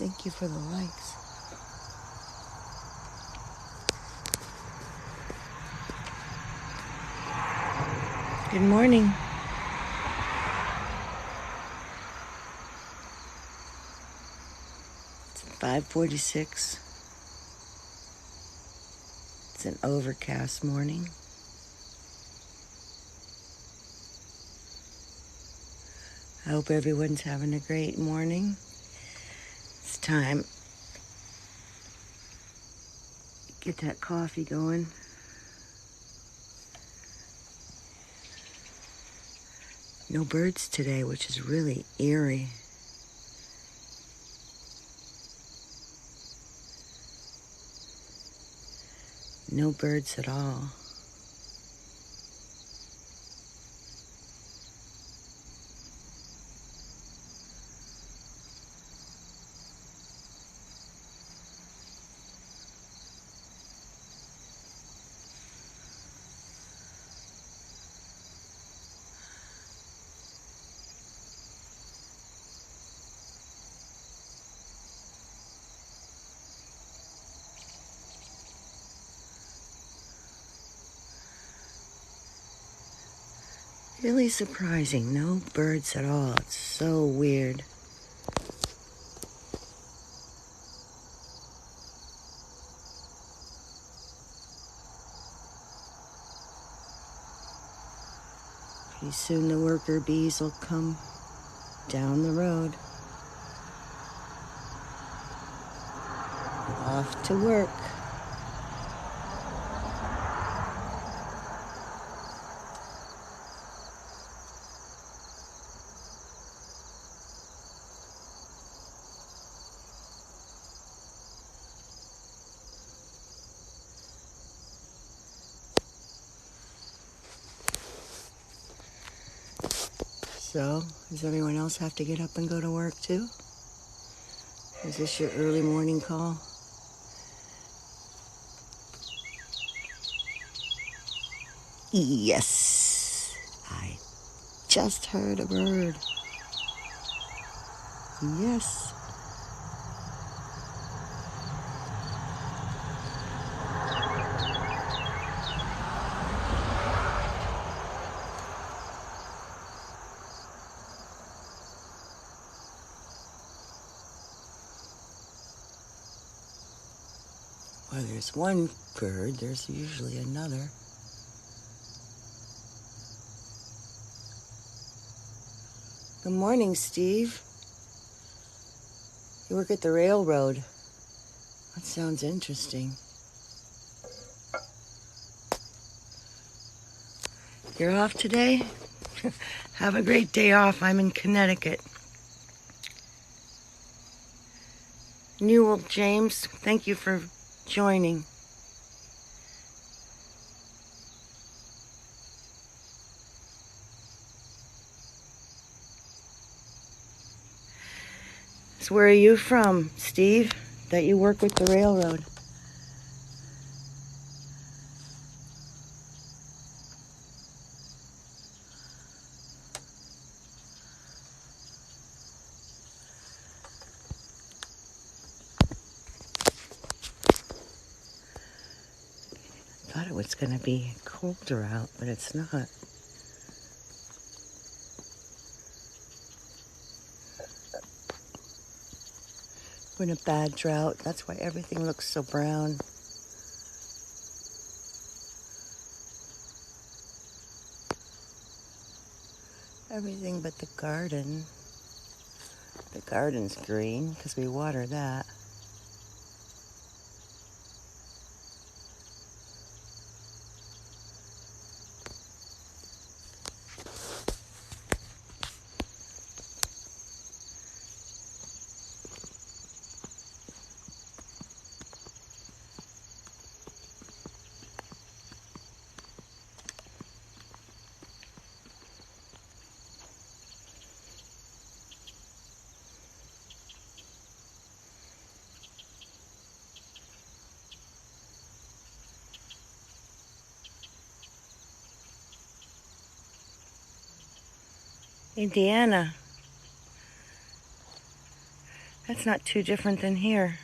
Thank you for the likes. Good morning. It's 5:46. It's an overcast morning. I hope everyone's having a great morning. It's time to get that coffee going. No birds today, which is really eerie. No birds at all. Really surprising. No birds at all. It's so weird. Pretty soon the worker bees will come down the road. Off to work. So, does everyone else have to get up and go to work too? Is this your early morning call? Yes, I just heard a bird. Yes. Well, there's one bird, there's usually another. Good morning, Steve. You work at the railroad. That sounds interesting. You're off today? Have a great day off. I'm in Connecticut. Newell James, thank you for joining. So where are you from, Steve, that you work with the railroad? Thought it was going to be colder out, but it's not. We're in a bad drought. That's why everything looks so brown. Everything but the garden. The garden's green because we water that. Hey, Deanna. That's not too different than here.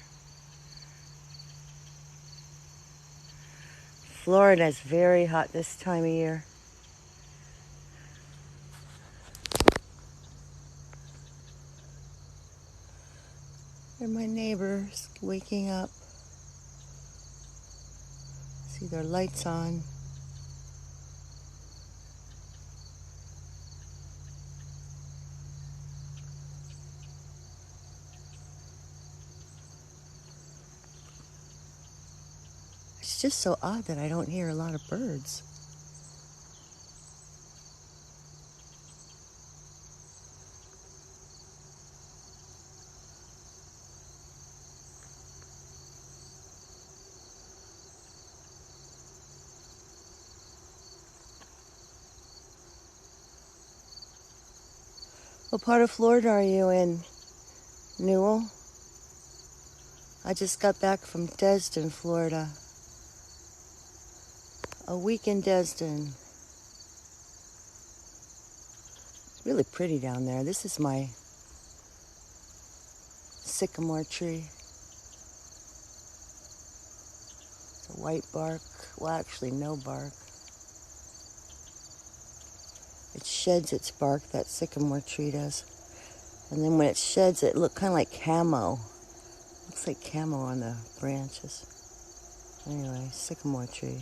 Florida is very hot this time of year. And my neighbors waking up. See their lights on. It's just so odd that I don't hear a lot of birds. What part of Florida are you in, Newell? I just got back from Destin, Florida. A week in Destin. It's really pretty down there. This is my sycamore tree. It's a white bark. Well, actually, no bark. It sheds its bark, that sycamore tree does. And then when it sheds it, looks kind of like camo. Looks like camo on the branches. Anyway, sycamore tree.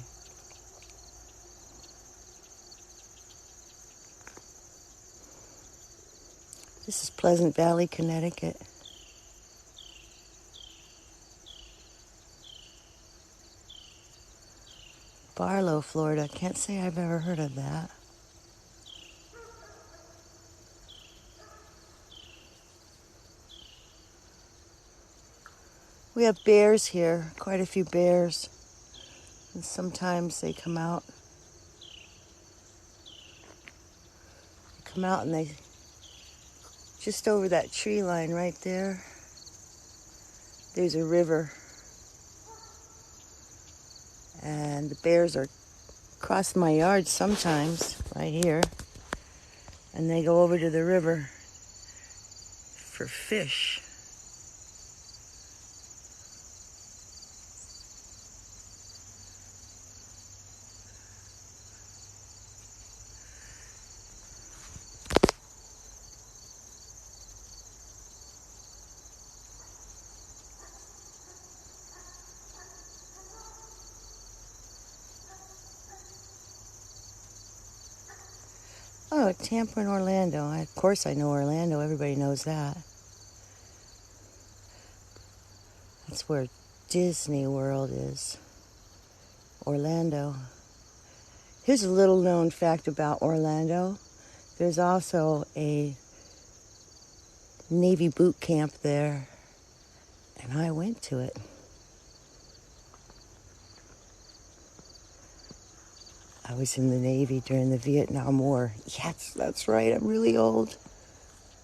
This is Pleasant Valley, Connecticut. Barlow, Florida. Can't say I've ever heard of that. We have bears here, quite a few bears. And sometimes they come out. And they, just over that tree line right there, there's a river. And the bears are across my yard sometimes, right here. And they go over to the river for fish. Oh, Tampa and Orlando. Of course I know Orlando. Everybody knows that. That's where Disney World is. Orlando. Here's a little known fact about Orlando. There's also a Navy boot camp there. And I went to it. I was in the Navy during the Vietnam War. Yes, that's right. I'm really old.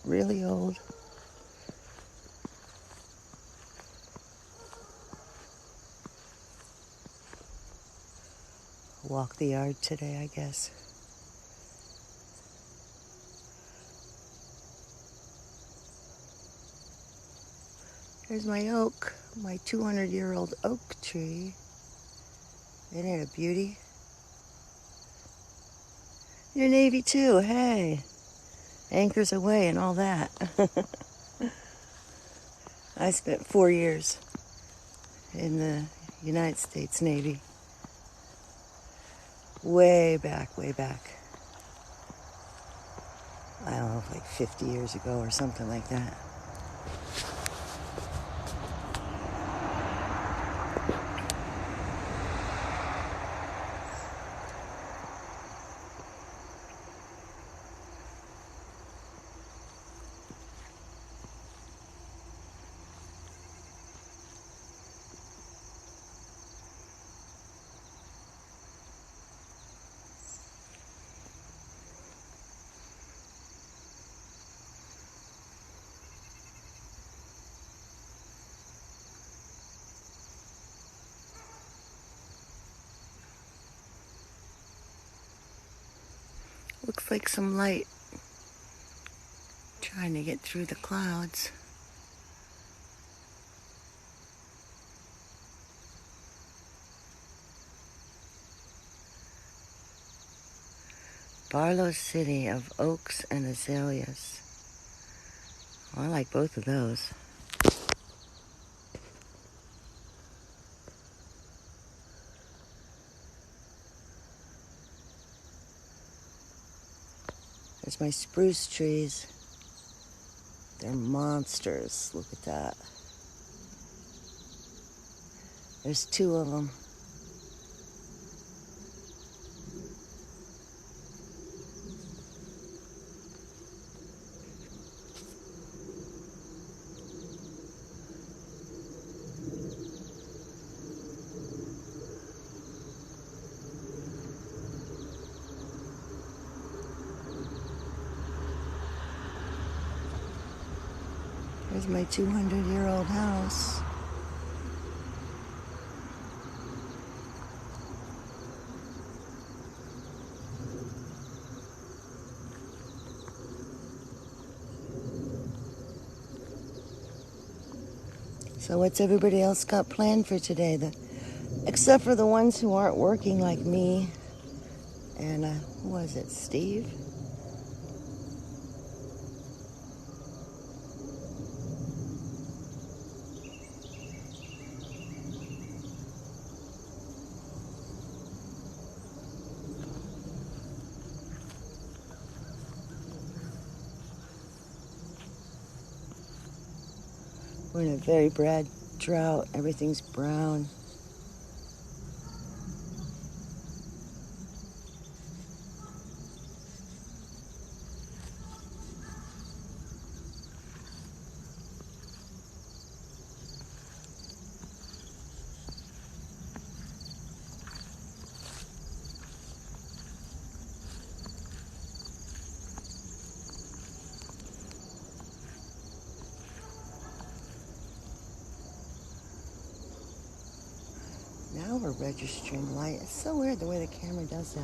Really old. Walk the yard today, I guess. There's my oak, my 200-year-old oak tree. Isn't it a beauty? You're Navy too, hey. Anchors away and all that. I spent 4 years in the United States Navy. Way back, way back. I don't know, like 50 years ago or something like that. Looks like some light trying to get through the clouds. Barlow City of oaks and azaleas. Well, I like both of those. There's my spruce trees. They're monsters. Look at that. There's two of them. There's my 200-year-old house. So what's everybody else got planned for today? Except for the ones who aren't working like me. And who was it, Steve? We're in a very bad drought. Everything's brown. Now we're registering light. It's so weird the way the camera does that.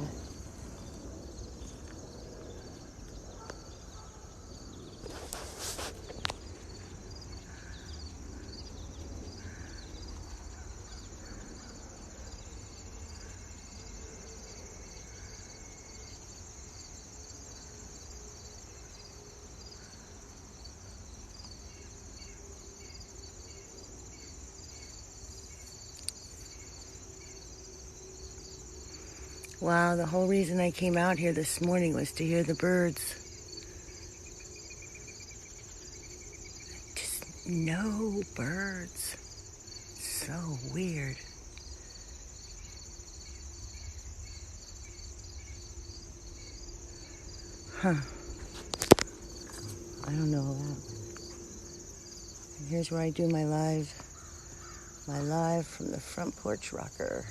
Wow, the whole reason I came out here this morning was to hear the birds. Just no birds. So weird. Huh. I don't know that. And here's where I do my live from the front porch rocker.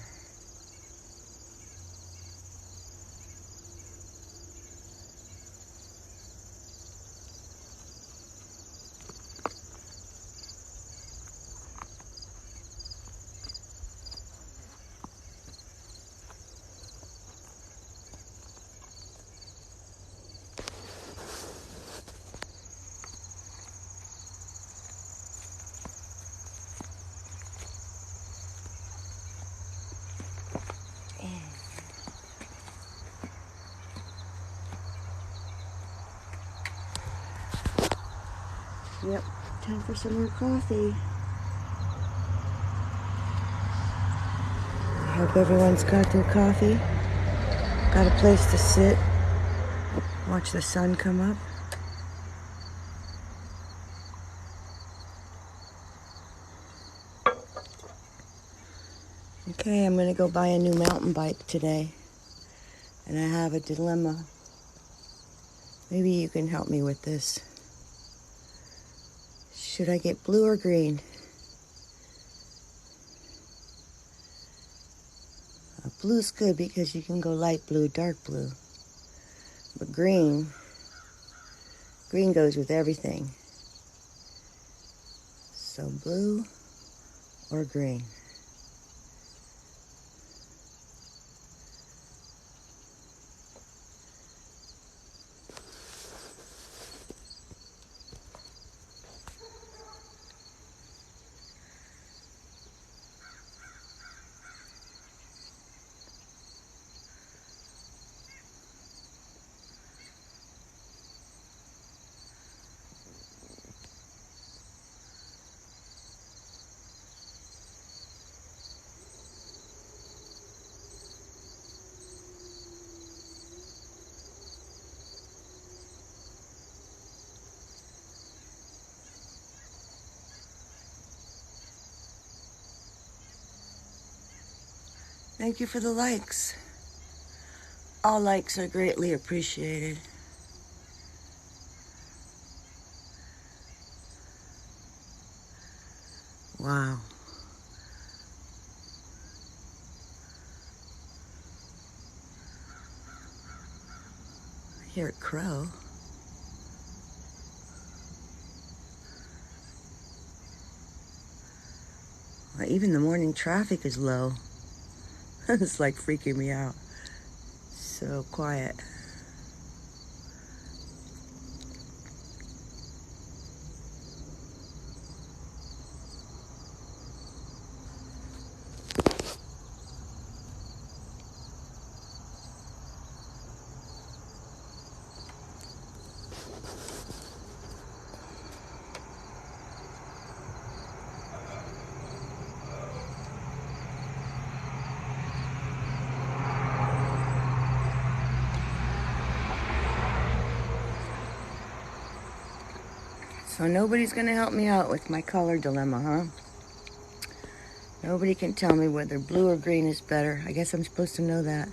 Yep, time for some more coffee. I hope everyone's got their coffee, got a place to sit, watch the sun come up. Okay, I'm gonna go buy a new mountain bike today, and I have a dilemma. Maybe you can help me with this. Should I get blue or green? Blue's good because you can go light blue, dark blue. But green goes with everything. So blue or green? Thank you for the likes. All likes are greatly appreciated. Wow. I hear a crow. Well, even the morning traffic is low. It's like freaking me out. So quiet. So nobody's gonna help me out with my color dilemma, huh? Nobody can tell me whether blue or green is better. I guess I'm supposed to know that.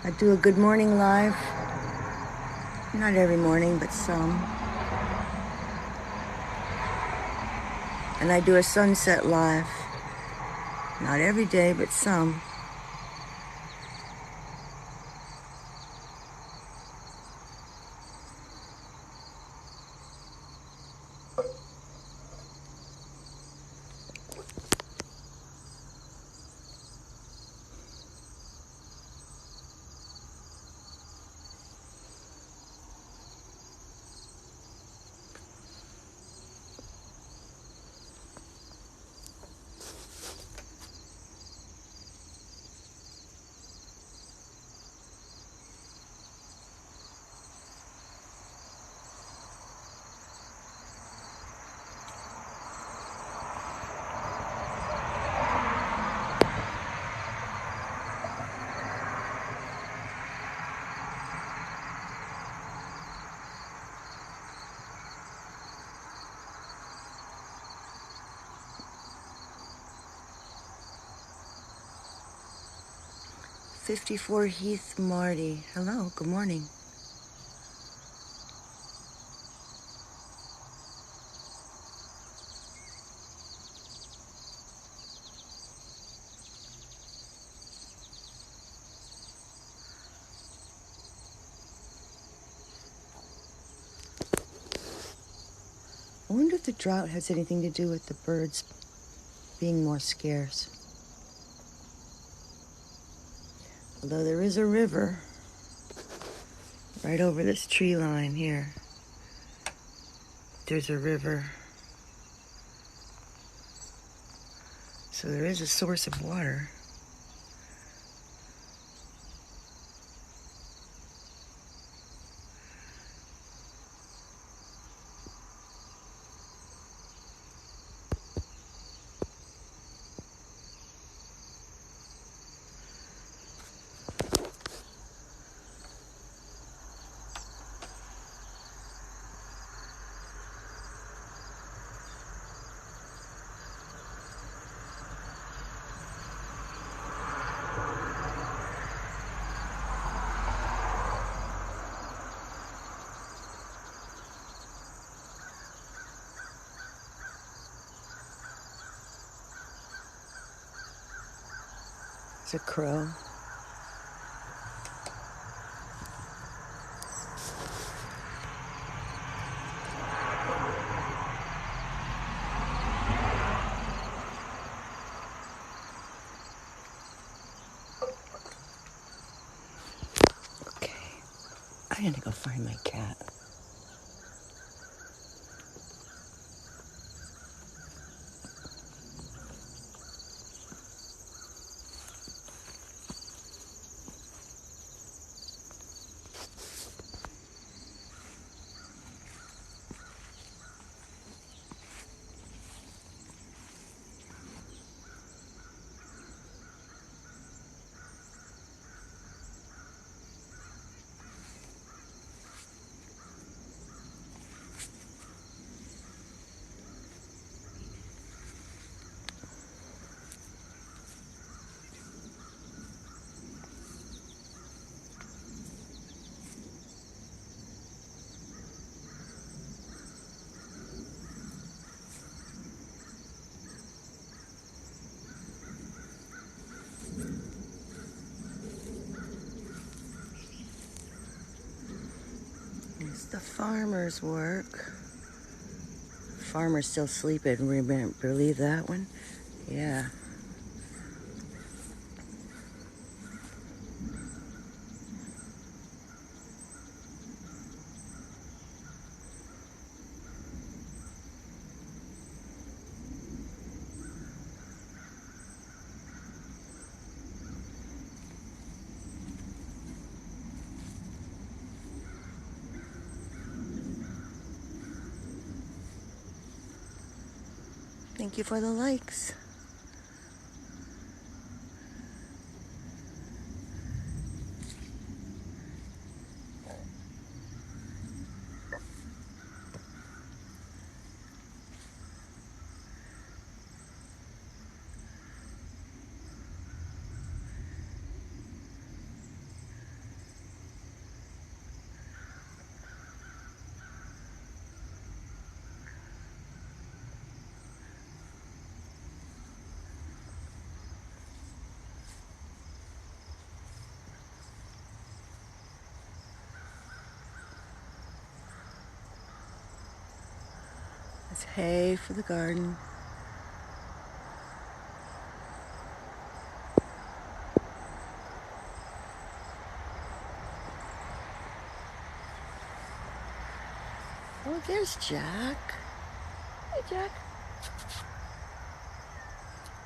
I do a good morning live. Not every morning, but some. And I do a sunset live. Not every day, but some. '54 Heath Marty. Hello, good morning. I wonder if the drought has anything to do with the birds being more scarce. Although there is a river right over this tree line here. There's a river. So there is a source of water. It's a crow. Okay, I'm gonna go find my cat. The farmer's work. Farmer's still sleeping. Believe that one? Yeah. Thank you for the likes. It's hay for the garden. Oh, there's Jack. Hey, Jack.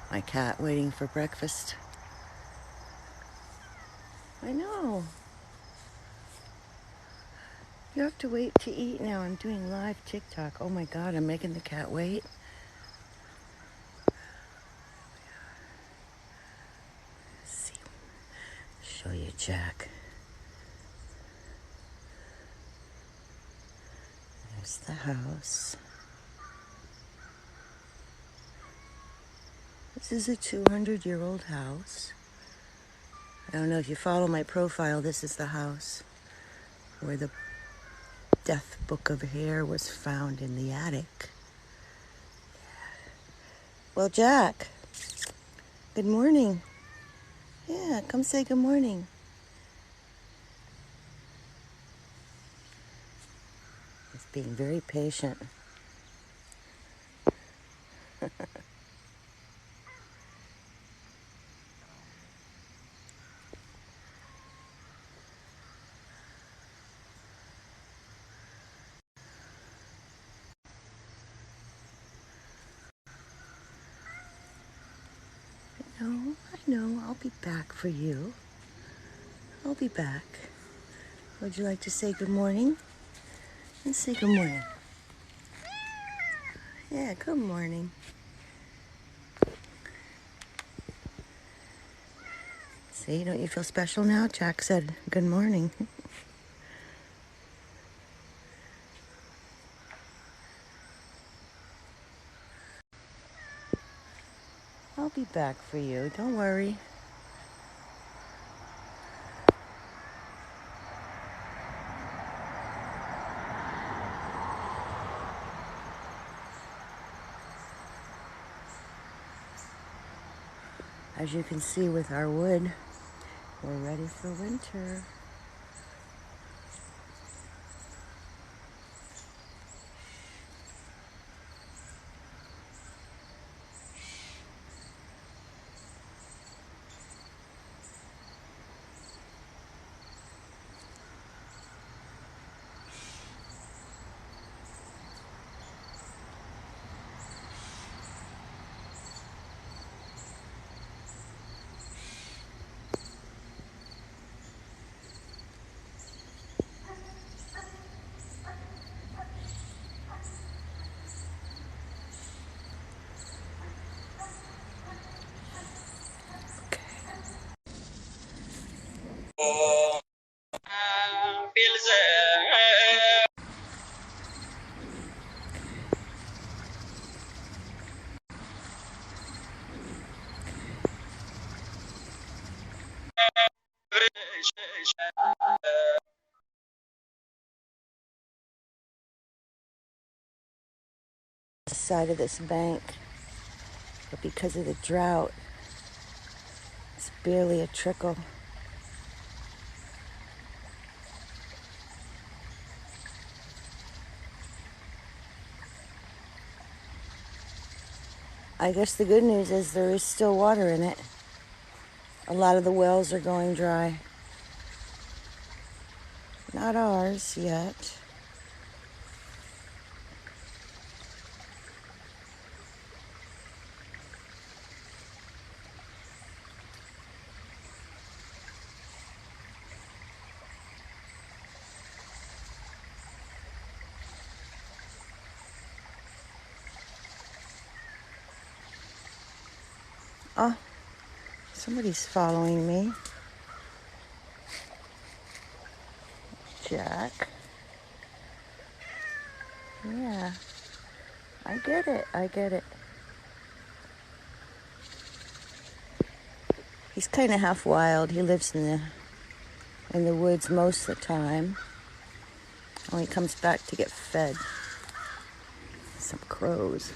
My cat waiting for breakfast. I know. You have to wait to eat now. I'm doing live TikTok. Oh my God, I'm making the cat wait. Let's see. Show you Jack. There's the house. This is a 200-year-old house. I don't know if you follow my profile. This is the house where the death book of hair was found in the attic. Well, Jack, good morning. Yeah, come say good morning. He's being very patient. No, I know. I'll be back for you. I'll be back. Would you like to say good morning? Let's say good morning. Yeah, good morning. See, don't you feel special now? Jack said good morning. I'll be back for you. Don't worry. As you can see with our wood, we're ready for winter. The side of this bank, but because of the drought, it's barely a trickle. I guess the good news is there is still water in it. A lot of the wells are going dry. Not ours yet. Oh, somebody's following me. Jack. Yeah, I get it. I get it. He's kind of half wild. He lives in the woods most of the time. Only comes back to get fed. Some crows.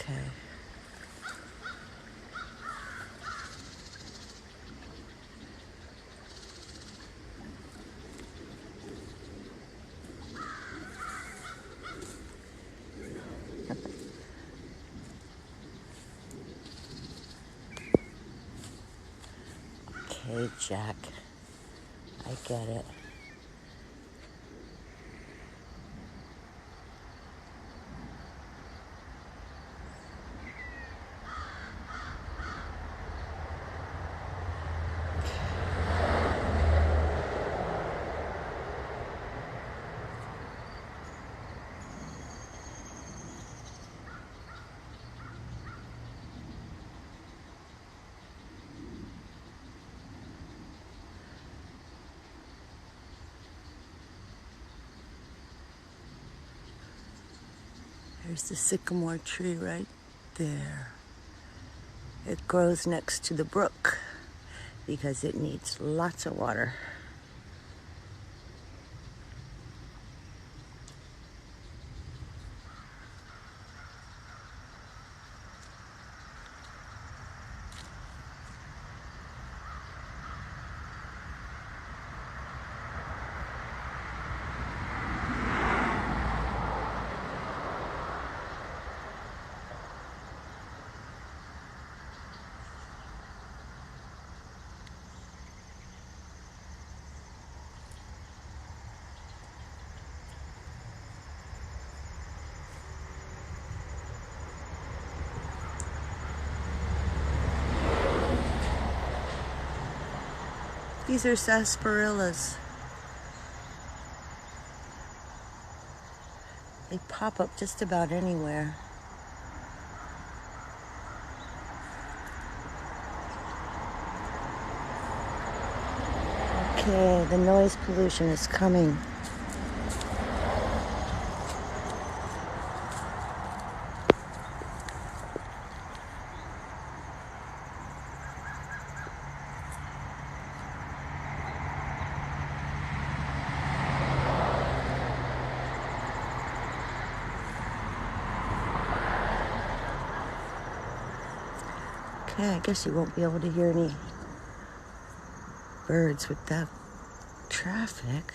Okay. Okay, Jack. I get it. There's the sycamore tree right there. It grows next to the brook because it needs lots of water. These are sarsaparillas. They pop up just about anywhere. Okay, the noise pollution is coming. Okay, I guess you won't be able to hear any birds with that traffic.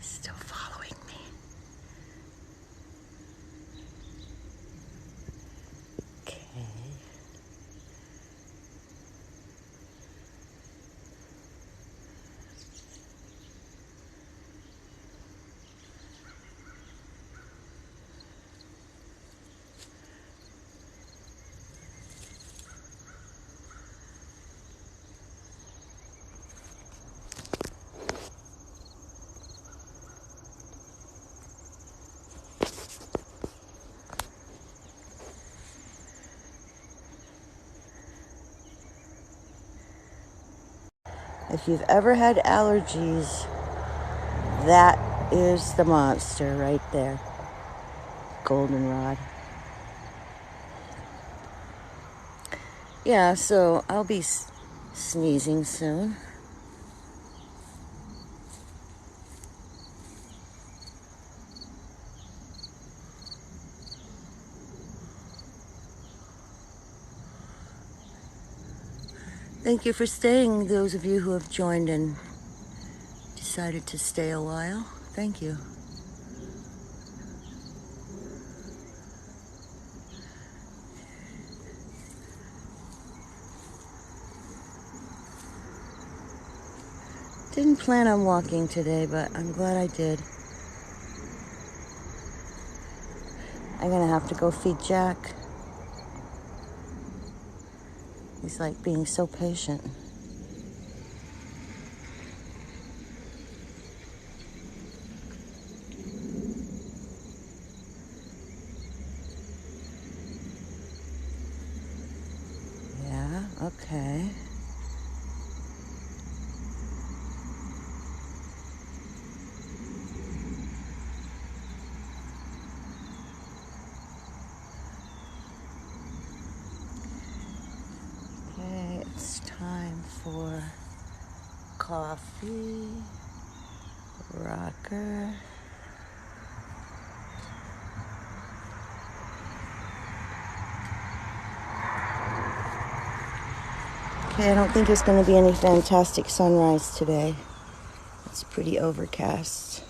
Still following me. Okay. If you've ever had allergies, that is the monster right there. Goldenrod. Yeah, so I'll be sneezing soon. Thank you for staying, those of you who have joined and decided to stay a while. Thank you. Didn't plan on walking today, but I'm glad I did. I'm gonna have to go feed Jack. He's like being so patient. Yeah, okay. Okay, it's time for coffee, rocker. Okay, I don't think there's going to be any fantastic sunrise today. It's pretty overcast.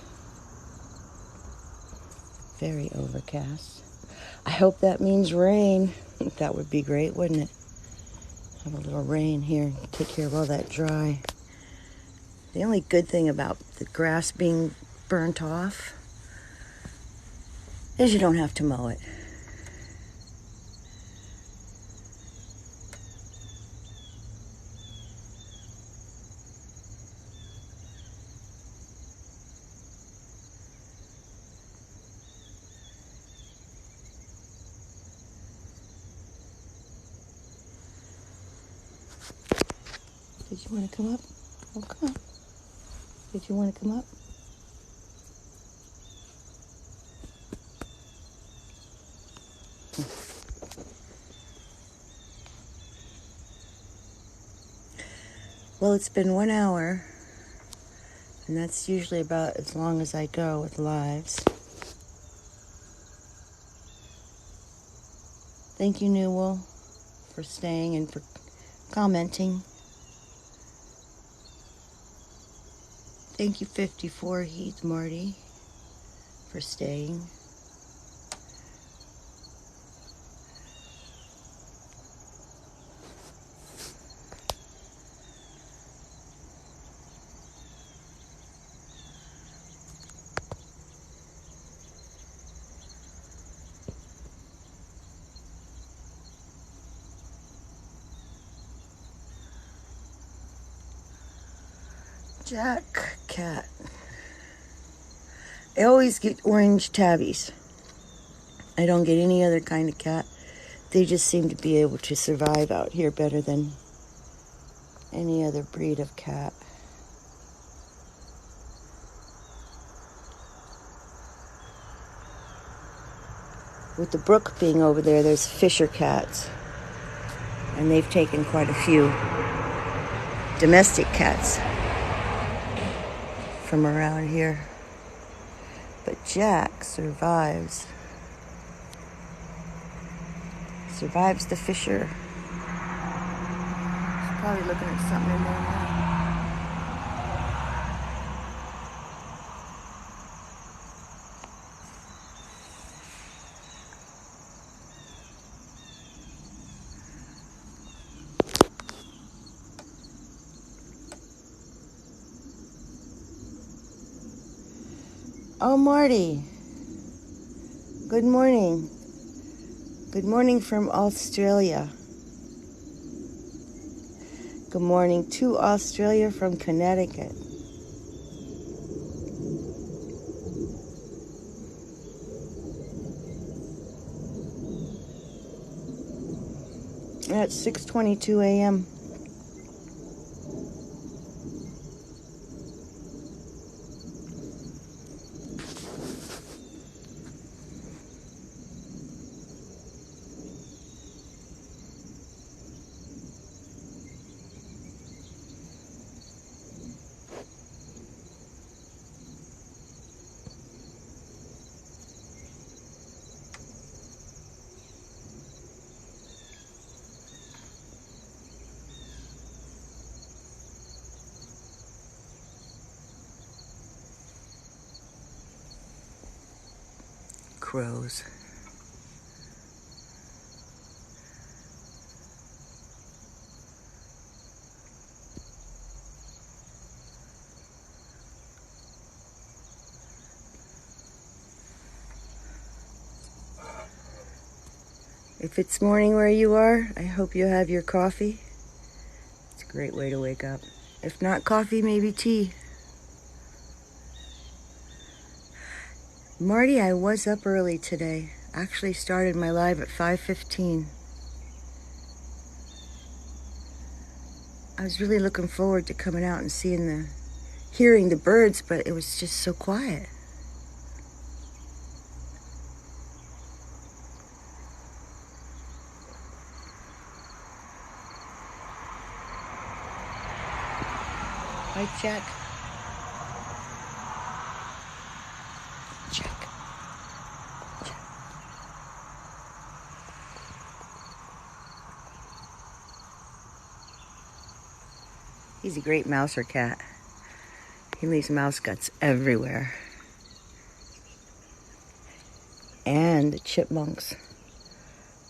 Very overcast. I hope that means rain. That would be great, wouldn't it? Have a little rain here, take care of all that dry. The only good thing about the grass being burnt off is you don't have to mow it. Did you want to come up? Oh, come on. Did you want to come up? Well, it's been 1 hour, and that's usually about as long as I go with lives. Thank you, Newell, for staying and for commenting. Thank you, 54 Heath Marty, for staying. Jack cat. I always get orange tabbies. I don't get any other kind of cat. They just seem to be able to survive out here better than any other breed of cat. With the brook being over there, there's fisher cats. And they've taken quite a few domestic cats from around here. But Jack survives the fisher. He's probably looking at something in there now. Oh, Marty. Good morning. Good morning from Australia. Good morning to Australia from Connecticut. At 6:22 a.m. crows. If it's morning where you are, I hope you have your coffee. It's a great way to wake up. If not coffee, maybe tea. Marty, I was up early today. Actually started my live at 5:15. I was really looking forward to coming out and hearing the birds, but it was just so quiet. Hi, Jack. Jack. He's a great mouser cat. He leaves mouse guts everywhere. And the chipmunks.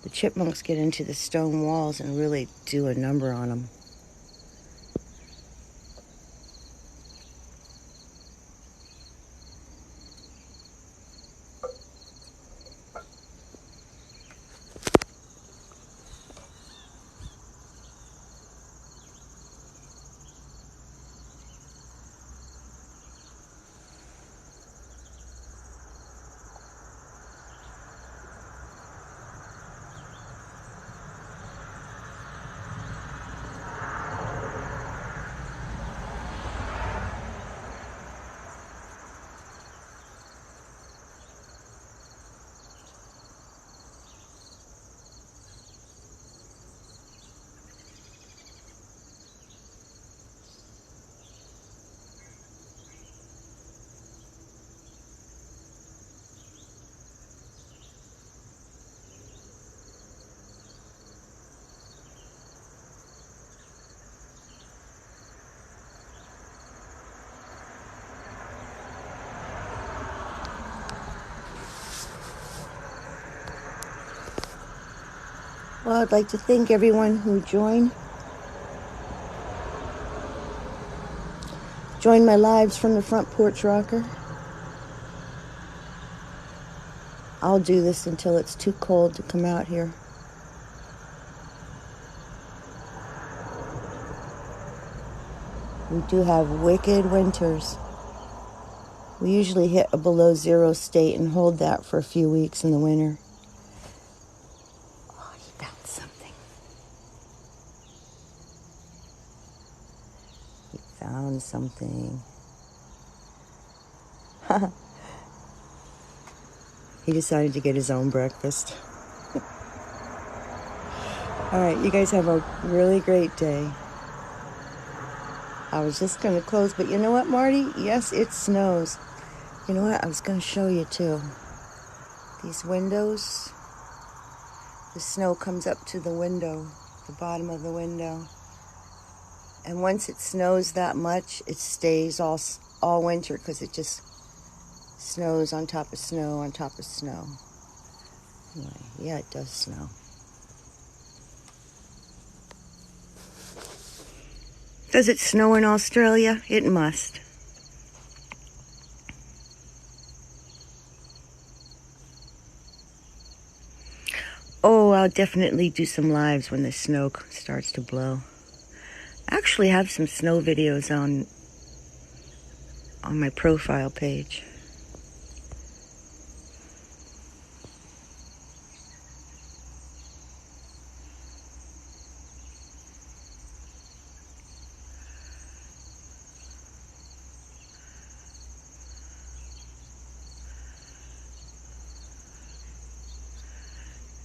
The chipmunks get into the stone walls and really do a number on them. Well, I'd like to thank everyone who joined my lives from the front porch rocker. I'll do this until it's too cold to come out here. We do have wicked winters. We usually hit a below zero state and hold that for a few weeks in the winter. Oh, he found something. He found something. He decided to get his own breakfast. All right, you guys have a really great day. I was just going to close, but you know what, Marty? Yes, it snows. You know what? I was going to show you, too. These windows, the snow comes up to the window, the bottom of the window. And once it snows that much, it stays all winter because it just snows on top of snow on top of snow. Anyway, yeah, it does snow. Does it snow in Australia? It must. Oh, I'll definitely do some lives when the snow starts to blow. I actually have some snow videos on my profile page.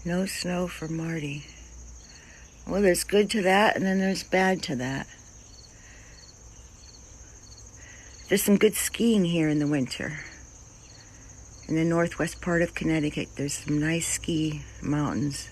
No snow for Marty. Well, there's good to that, and then there's bad to that. There's some good skiing here in the winter. In the northwest part of Connecticut, there's some nice ski mountains.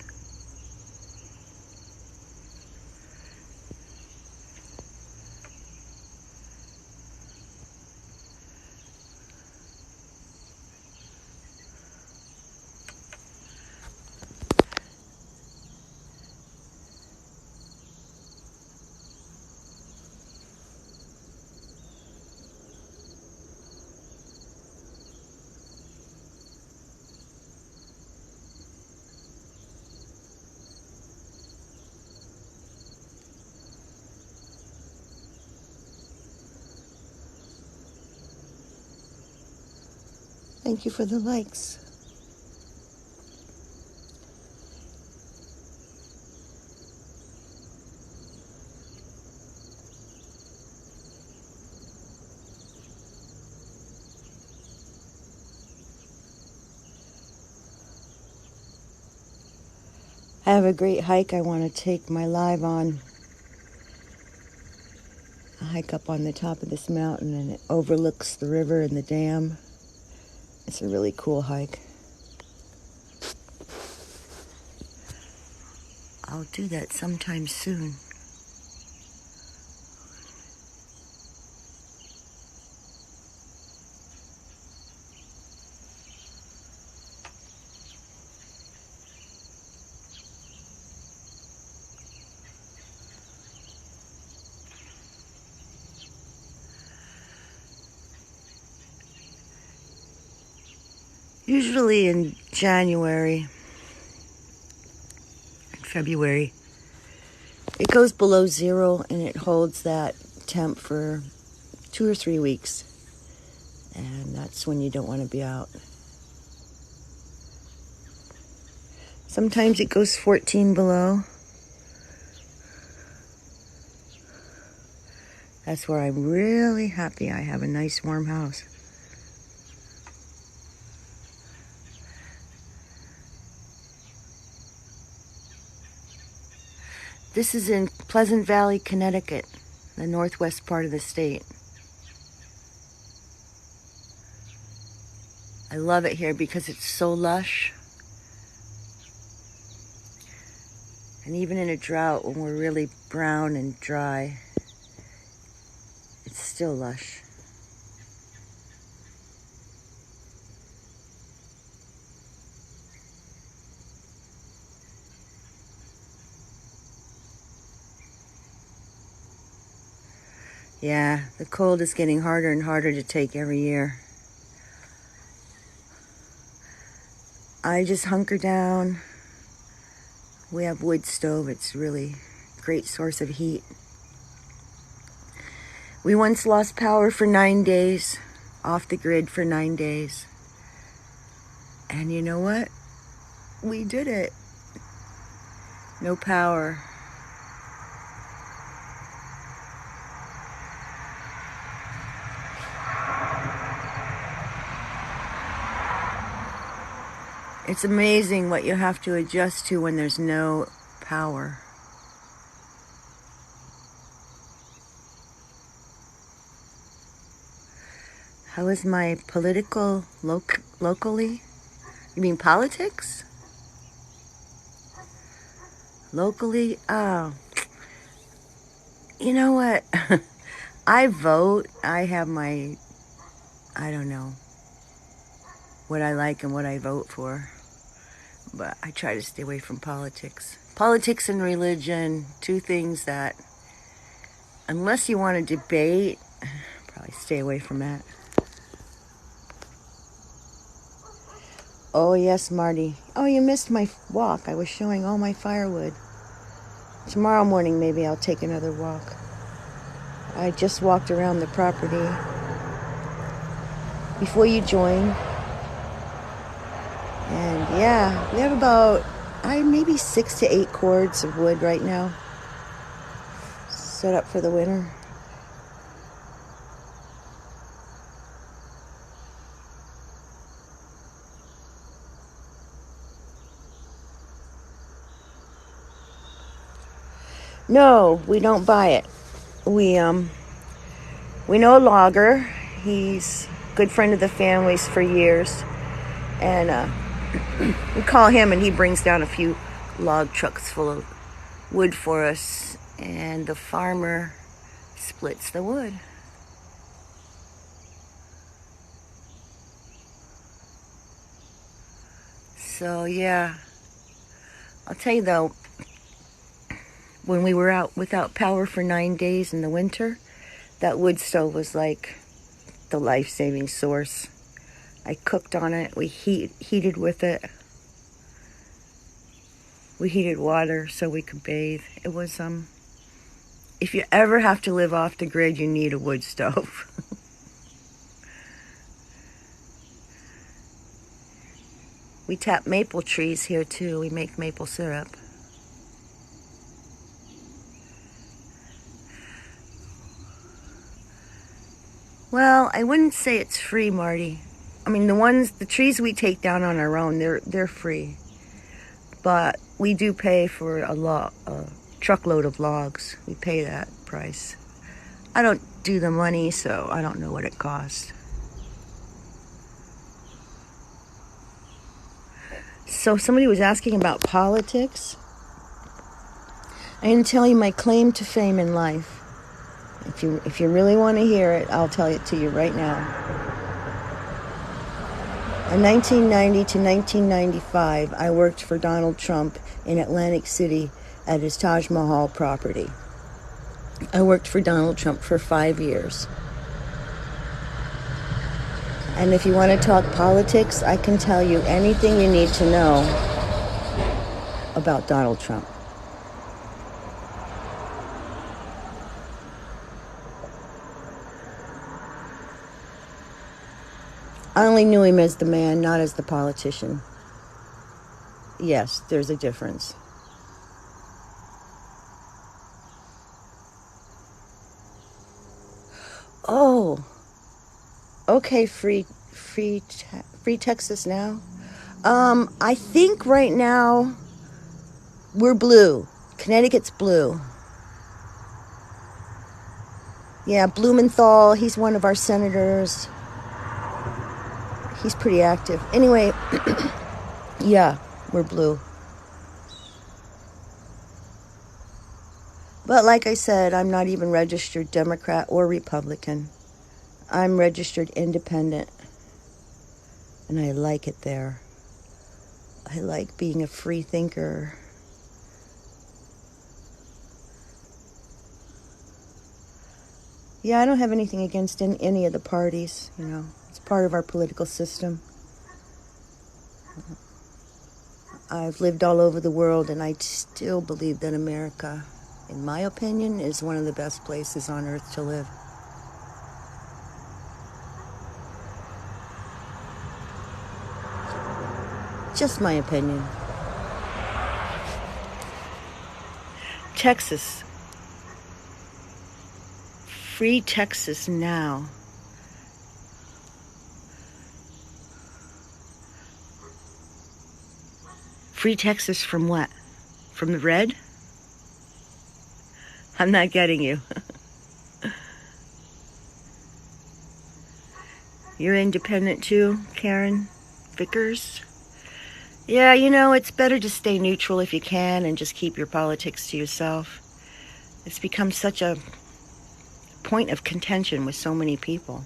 Thank you for the likes. I have a great hike I want to take my live on. A hike up on the top of this mountain, and it overlooks the river and the dam. It's a really cool hike. I'll do that sometime soon. Usually in January and February, it goes below zero and it holds that temp for 2 or 3 weeks. And that's when you don't want to be out. Sometimes it goes 14 below. That's where I'm really happy I have a nice warm house. This is in Pleasant Valley, Connecticut, the northwest part of the state. I love it here because it's so lush. And even in a drought, when we're really brown and dry, it's still lush. Yeah, the cold is getting harder and harder to take every year. I just hunker down. We have wood stove. It's really a great source of heat. We once lost power for 9 days, off the grid for 9 days. And you know what? We did it. No power. It's amazing what you have to adjust to when there's no power. How is my political locally? You mean politics? Locally? Oh. You know what? I vote. I have my, I don't know, what I like and what I vote for. But I try to stay away from politics. Politics and religion, two things that, unless you want to debate, probably stay away from that. Oh, yes, Marty. Oh, you missed my walk. I was showing all my firewood. Tomorrow morning, maybe I'll take another walk. I just walked around the property before you joined. And yeah, we have about maybe 6 to 8 cords of wood right now set up for the winter. No, we don't buy it. We know a logger. He's a good friend of the family's for years. And we call him and he brings down a few log trucks full of wood for us. And the farmer splits the wood. So yeah, I'll tell you though, when we were out without power for 9 days in the winter, that wood stove was like the life-saving source. I cooked on it. We heated with it. We heated water so we could bathe. It was, if you ever have to live off the grid, you need a wood stove. We tap maple trees here too. We make maple syrup. Well, I wouldn't say it's free, Marty. I mean, the trees we take down on our own, they're free. But we do pay for a truckload of logs. We pay that price. I don't do the money, so I don't know what it costs. So somebody was asking about politics. I can tell you my claim to fame in life. If you really want to hear it, I'll tell it to you right now. In 1990 to 1995, I worked for Donald Trump in Atlantic City at his Taj Mahal property. I worked for Donald Trump for 5 years. And if you want to talk politics, I can tell you anything you need to know about Donald Trump. I only knew him as the man, not as the politician. Yes, there's a difference. Oh, okay, free Texas now. I think right now we're blue. Connecticut's blue. Yeah, Blumenthal, he's one of our senators. He's pretty active. Anyway, yeah, we're blue. But like I said, I'm not even registered Democrat or Republican. I'm registered independent. And I like it there. I like being a free thinker. Yeah, I don't have anything against any of the parties, you know. It's part of our political system. I've lived all over the world, and I still believe that America, in my opinion, is one of the best places on earth to live. Just my opinion. Texas. Free Texas now. Free Texas from what? From the red? I'm not getting you. You're independent too, Karen Vickers? Yeah, you know, it's better to stay neutral if you can and just keep your politics to yourself. It's become such a point of contention with so many people.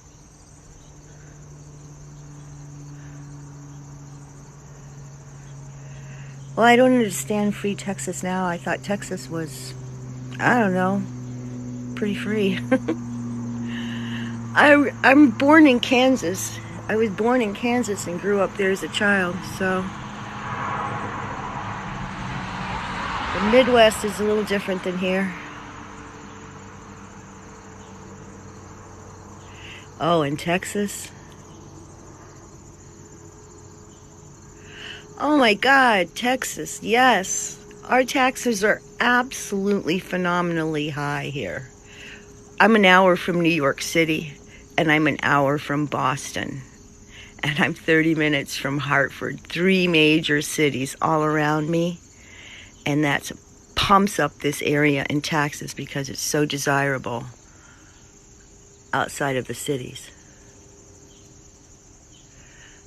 Well, I don't understand free Texas now. I thought Texas was, I don't know, pretty free. I'm born in Kansas. I was born in Kansas and grew up there as a child, so the Midwest is a little different than here. Oh, in Texas? Oh my God, Texas, yes. Our taxes are absolutely phenomenally high here. I'm an hour from New York City, and I'm an hour from Boston. And I'm 30 minutes from Hartford, 3 major cities all around me. And that pumps up this area in taxes because it's so desirable outside of the cities.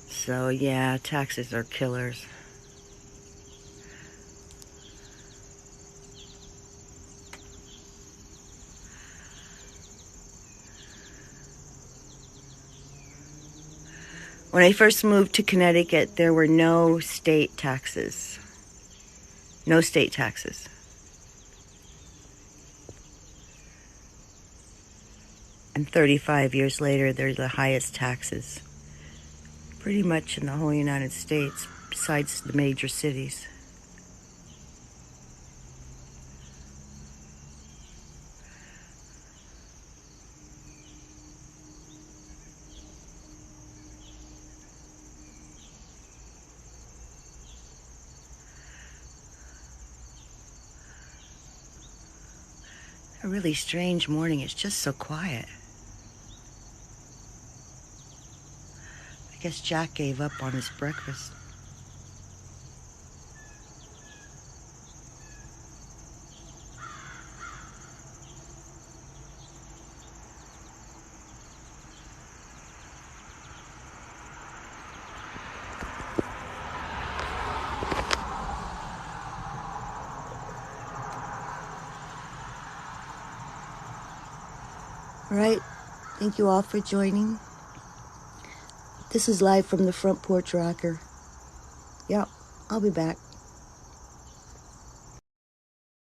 So yeah, taxes are killers. When I first moved to Connecticut, there were no state taxes. No state taxes. And 35 years later, they're the highest taxes pretty much in the whole United States, besides the major cities. A really strange morning. It's just so quiet. I guess Jack gave up on his breakfast. All right. Thank you all for joining. This is live from the Front Porch Rocker. Yep, I'll be back.